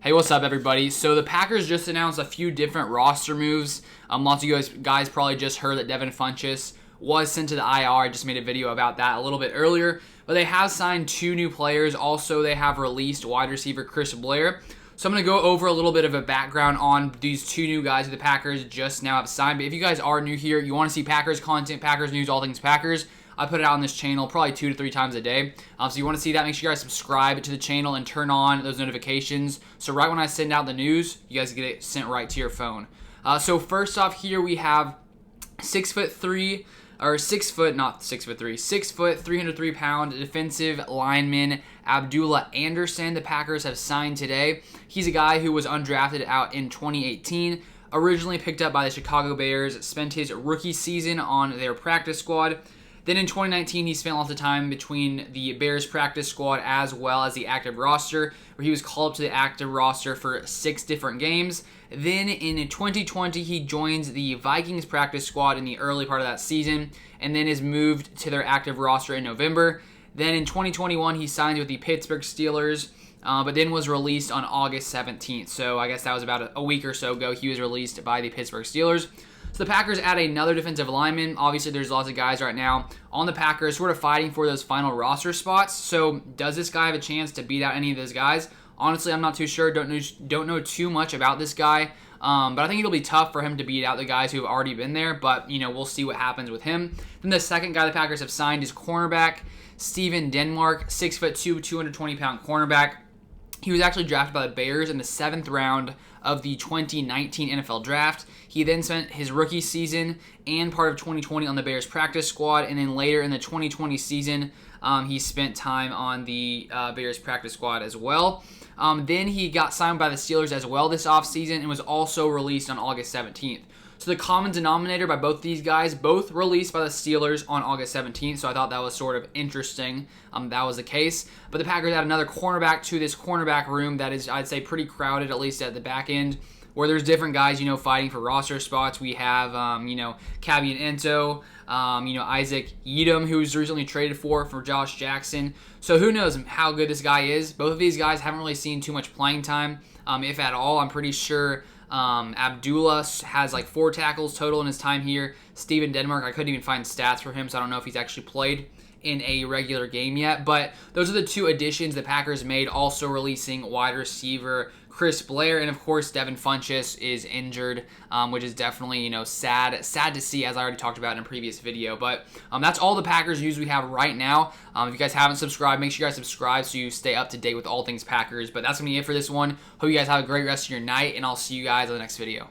Hey, what's up, everybody? So the Packers just announced a few different roster moves. Lots of you guys probably just heard that Devin Funchess was sent to the IR. I just made a video about that a little bit earlier. But they have signed two new players. Also, they have released wide receiver Chris Blair. So I'm going to go over a little bit of a background on these two new guys that the Packers just now have signed. But if you guys are new here, you want to see Packers content, Packers news, all things Packers, I put it out on this channel probably 2 to 3 times a day. So you want to see that, make sure you guys subscribe to the channel and turn on those notifications. So right when I send out the news, you guys get it sent right to your phone. So first off here we have 6'3", or 6 foot, not 6'3", 6 foot, 303 pound defensive lineman Abdullah Anderson. The Packers have signed today. He's a guy who was undrafted out in 2018. Originally picked up by the Chicago Bears, spent his rookie season on their practice squad. Then in 2019, he spent lots of time between the Bears practice squad as well as the active roster, where he was called up to the active roster for 6 different games. Then in 2020, he joins the Vikings practice squad in the early part of that season, and then is moved to their active roster in November. Then in 2021, he signed with the Pittsburgh Steelers, but then was released on August 17th. So I guess that was about a week or so ago. He was released by the Pittsburgh Steelers. So the Packers add another defensive lineman. Obviously, there's lots of guys right now on the Packers sort of fighting for those final roster spots. So does this guy have a chance to beat out any of those guys? Honestly, I'm not too sure. Don't know too much about this guy. But I think it'll be tough for him to beat out the guys who have already been there. But, we'll see what happens with him. Then the second guy the Packers have signed is cornerback Steven Denmark, 6'2", 220-pound cornerback. He was actually drafted by the Bears in the 7th round of the 2019 NFL Draft. He then spent his rookie season and part of 2020 on the Bears practice squad, and then later in the 2020 season, he spent time on the Bears practice squad as well. Then he got signed by the Steelers as well this offseason and was also released on August 17th. So the common denominator by both these guys, both released by the Steelers on August 17th, so I thought that was sort of interesting that was the case. But the Packers add another cornerback to this cornerback room that is, I'd say, pretty crowded, at least at the back end, where there's different guys, fighting for roster spots. We have, Cabby and Ento, Isaac Edom, who was recently traded for Josh Jackson. So who knows how good this guy is. Both of these guys haven't really seen too much playing time, if at all. I'm pretty sure Abdullah has like 4 tackles total in his time here. Steven Denmark, I couldn't even find stats for him, so I don't know if he's actually played in a regular game yet. But those are the 2 additions the Packers made, also releasing wide receiver Chris Blair, and of course Devin Funchess is injured, which is definitely sad to see, as I already talked about in a previous video. But that's all the Packers news we have right now. If you guys haven't subscribed, make sure you guys subscribe so you stay up to date with all things Packers. But that's gonna be it for this one. Hope you guys have a great rest of your night, and I'll see you guys on the next video.